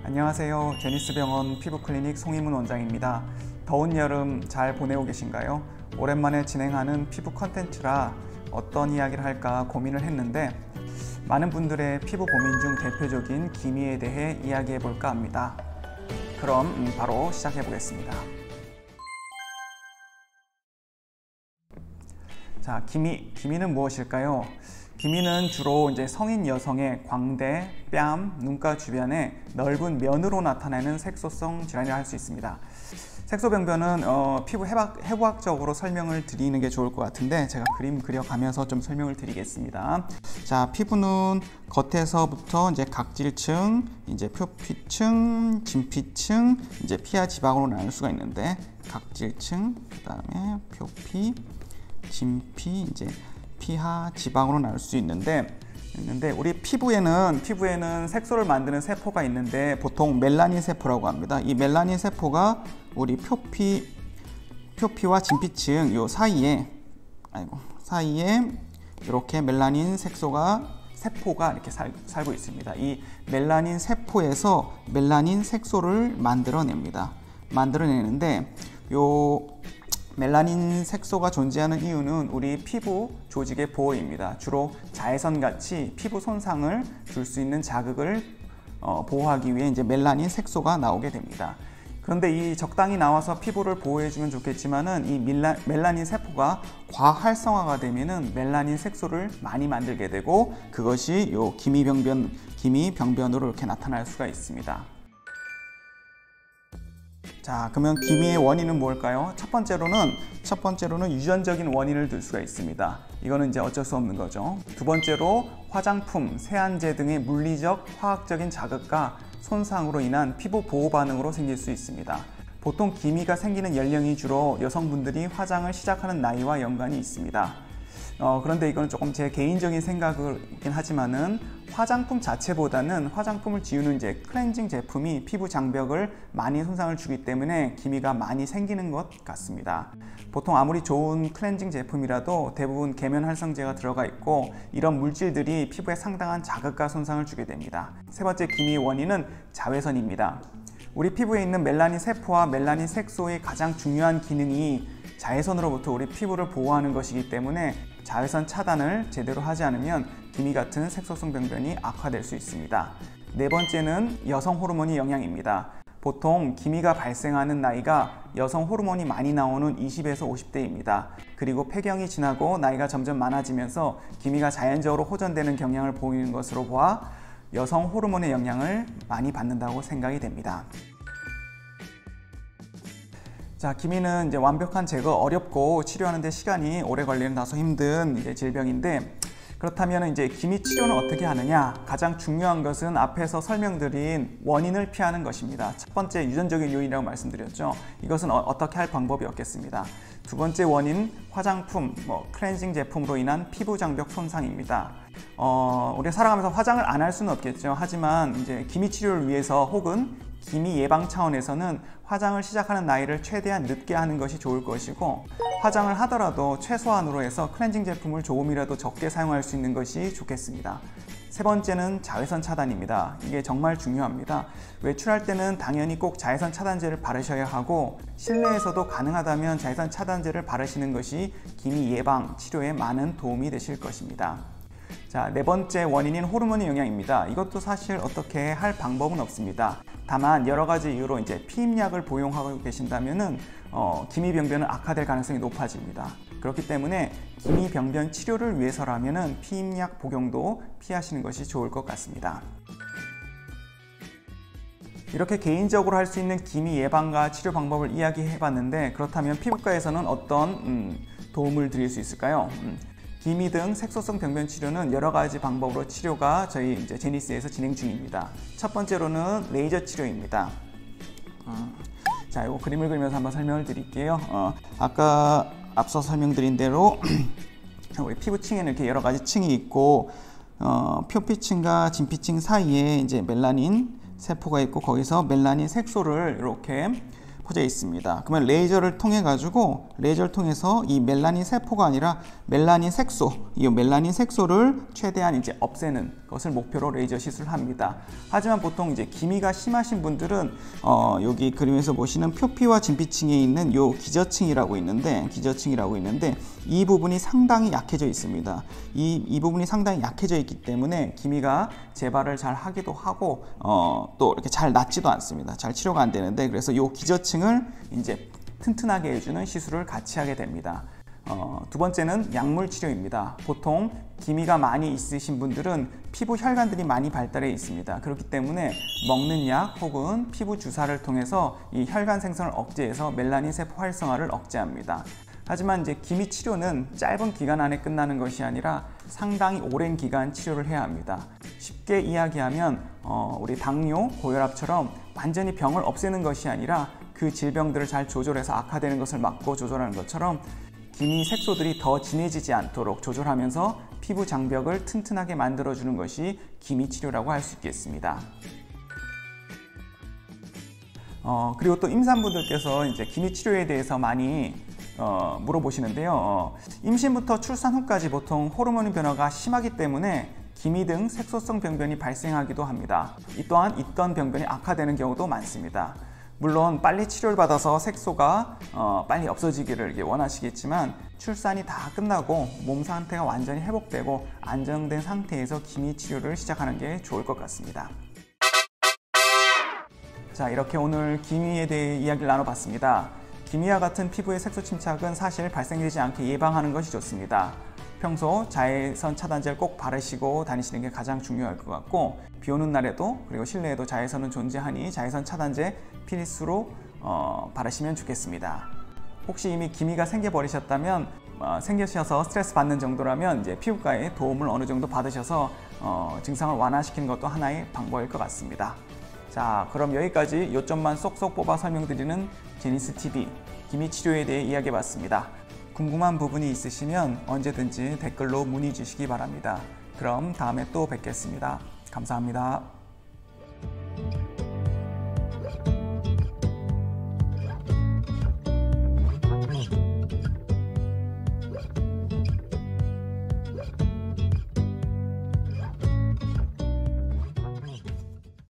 안녕하세요. 제니스병원 피부클리닉 송희문 원장입니다. 더운 여름 잘 보내고 계신가요? 오랜만에 진행하는 피부 컨텐츠라 어떤 이야기를 할까 고민을 했는데 많은 분들의 피부 고민 중 대표적인 기미에 대해 이야기해 볼까 합니다. 그럼 바로 시작해 보겠습니다. 자, 기미는 무엇일까요? 기미는 주로 이제 성인 여성의 광대, 뺨, 눈가 주변에 넓은 면으로 나타나는 색소성 질환이라 할 수 있습니다. 색소병변은 피부 해부학적으로 설명을 드리는 게 좋을 것 같은데 제가 그림 그려가면서 좀 설명을 드리겠습니다. 자, 피부는 겉에서부터 이제 각질층, 이제 표피층, 진피층, 이제 피하 지방으로 나눌 수가 있는데 각질층, 그다음에 표피, 진피, 이제 피하 지방으로 나눌 수 있는데 우리 피부에는 색소를 만드는 세포가 있는데 보통 멜라닌 세포라고 합니다. 이 멜라닌 세포가 우리 표피와 진피층 요 사이에 이렇게 멜라닌 세포가 이렇게 살고 있습니다. 이 멜라닌 세포에서 멜라닌 색소를 만들어내는데 요 멜라닌 색소가 존재하는 이유는 우리 피부 조직의 보호입니다. 주로 자외선같이 피부 손상을 줄 수 있는 자극을 보호하기 위해 이제 멜라닌 색소가 나오게 됩니다. 그런데 이 적당히 나와서 피부를 보호해주면 좋겠지만은 이 멜라닌 세포가 과활성화가 되면은 멜라닌 색소를 많이 만들게 되고 그것이 요 기미병변으로 이렇게 나타날 수가 있습니다. 자, 그러면 기미의 원인은 뭘까요? 첫 번째로는 유전적인 원인을 들 수가 있습니다. 이거는 이제 어쩔 수 없는 거죠. 두 번째로 화장품, 세안제 등의 물리적, 화학적인 자극과 손상으로 인한 피부 보호 반응으로 생길 수 있습니다. 보통 기미가 생기는 연령이 주로 여성분들이 화장을 시작하는 나이와 연관이 있습니다. 그런데 이거는 조금 제 개인적인 생각이긴 하지만은 화장품 자체보다는 화장품을 지우는 이제 클렌징 제품이 피부 장벽을 많이 손상을 주기 때문에 기미가 많이 생기는 것 같습니다. 보통 아무리 좋은 클렌징 제품이라도 대부분 계면활성제가 들어가 있고 이런 물질들이 피부에 상당한 자극과 손상을 주게 됩니다. 세 번째 기미의 원인은 자외선입니다. 우리 피부에 있는 멜라닌 세포와 멜라닌 색소의 가장 중요한 기능이 자외선으로부터 우리 피부를 보호하는 것이기 때문에 자외선 차단을 제대로 하지 않으면 기미 같은 색소성 병변이 악화될 수 있습니다. 네 번째는 여성 호르몬의 영향입니다. 보통 기미가 발생하는 나이가 여성 호르몬이 많이 나오는 20에서 50대입니다. 그리고 폐경이 지나고 나이가 점점 많아지면서 기미가 자연적으로 호전되는 경향을 보이는 것으로 보아 여성 호르몬의 영향을 많이 받는다고 생각이 됩니다. 자, 기미는 이제 완벽한 제거 어렵고 치료하는 데 시간이 오래 걸리는 다소 힘든 이제 질병인데 그렇다면 이제 기미 치료는 어떻게 하느냐? 가장 중요한 것은 앞에서 설명드린 원인을 피하는 것입니다. 첫 번째 유전적인 요인이라고 말씀드렸죠. 이것은 어떻게 할 방법이 없겠습니다. 두 번째 원인 화장품, 클렌징 제품으로 인한 피부 장벽 손상입니다. 우리가 살아가면서 화장을 안 할 수는 없겠죠. 하지만 이제 기미 치료를 위해서 혹은 기미 예방 차원에서는 화장을 시작하는 나이를 최대한 늦게 하는 것이 좋을 것이고 화장을 하더라도 최소한으로 해서 클렌징 제품을 조금이라도 적게 사용할 수 있는 것이 좋겠습니다. 세 번째는 자외선 차단입니다. 이게 정말 중요합니다. 외출할 때는 당연히 꼭 자외선 차단제를 바르셔야 하고 실내에서도 가능하다면 자외선 차단제를 바르시는 것이 기미 예방 치료에 많은 도움이 되실 것입니다. 자, 네 번째 원인인 호르몬의 영향입니다. 이것도 사실 어떻게 할 방법은 없습니다. 다만 여러 가지 이유로 이제 피임약을 복용하고 계신다면은 기미병변은 악화될 가능성이 높아집니다. 그렇기 때문에 기미병변 치료를 위해서라면은 피임약 복용도 피하시는 것이 좋을 것 같습니다. 이렇게 개인적으로 할 수 있는 기미 예방과 치료 방법을 이야기해 봤는데 그렇다면 피부과에서는 어떤 도움을 드릴 수 있을까요? 기미 등 색소성 병변 치료는 여러 가지 방법으로 치료가 저희 이제 제니스에서 진행 중입니다. 첫 번째로는 레이저 치료입니다. 자, 이거 그림을 그리면서 한번 설명을 드릴게요. 아까 앞서 설명드린 대로 우리 피부층에는 이렇게 여러 가지 층이 있고 표피층과 진피층 사이에 이제 멜라닌 세포가 있고 거기서 멜라닌 색소를 이렇게 포져 있습니다. 그러면 레이저를 통해서 이 멜라닌 세포가 아니라 멜라닌 색소, 이 멜라닌 색소를 최대한 이제 없애는 것을 목표로 레이저 시술을 합니다. 하지만 보통 이제 기미가 심하신 분들은 여기 그림에서 보시는 표피와 진피층에 있는 요 기저층이라고 있는데 이 부분이 상당히 약해져 있습니다. 이 부분이 상당히 약해져 있기 때문에 기미가 재발을 잘 하기도 하고 또 이렇게 잘 낫지도 않습니다. 잘 치료가 안 되는데, 그래서 요 기저층을 이제 튼튼하게 해주는 시술을 같이 하게 됩니다. 두 번째는 약물 치료입니다. 보통 기미가 많이 있으신 분들은 피부 혈관들이 많이 발달해 있습니다. 그렇기 때문에 먹는 약 혹은 피부 주사를 통해서 이 혈관 생성을 억제해서 멜라닌 세포 활성화를 억제합니다. 하지만 이제 기미 치료는 짧은 기간 안에 끝나는 것이 아니라 상당히 오랜 기간 치료를 해야 합니다. 쉽게 이야기하면 우리 당뇨, 고혈압처럼 완전히 병을 없애는 것이 아니라 그 질병들을 잘 조절해서 악화되는 것을 막고 조절하는 것처럼 기미 색소들이 더 진해지지 않도록 조절하면서 피부 장벽을 튼튼하게 만들어주는 것이 기미 치료라고 할 수 있겠습니다. 그리고 또 임산부들께서 이제 기미 치료에 대해서 많이 물어보시는데요. 임신부터 출산 후까지 보통 호르몬 변화가 심하기 때문에 기미 등 색소성 병변이 발생하기도 합니다. 이 또한 있던 병변이 악화되는 경우도 많습니다. 물론 빨리 치료를 받아서 색소가 빨리 없어지기를 원하시겠지만 출산이 다 끝나고 몸 상태가 완전히 회복되고 안정된 상태에서 기미 치료를 시작하는 게 좋을 것 같습니다. 자, 이렇게 오늘 기미에 대해 이야기를 나눠봤습니다. 기미와 같은 피부의 색소 침착은 사실 발생되지 않게 예방하는 것이 좋습니다. 평소 자외선 차단제를 꼭 바르시고 다니시는 게 가장 중요할 것 같고, 비 오는 날에도 그리고 실내에도 자외선은 존재하니 자외선 차단제 필수로 바르시면 좋겠습니다. 혹시 이미 기미가 생겨버리셨다면 생겨셔서 스트레스 받는 정도라면 이제 피부과의 도움을 어느 정도 받으셔서 증상을 완화시키는 것도 하나의 방법일 것 같습니다. 자, 그럼 여기까지 요점만 쏙쏙 뽑아 설명드리는 제니스TV 기미 치료에 대해 이야기해봤습니다. 궁금한 부분이 있으시면 언제든지 댓글로 문의 주시기 바랍니다. 그럼 다음에 또 뵙겠습니다. 감사합니다.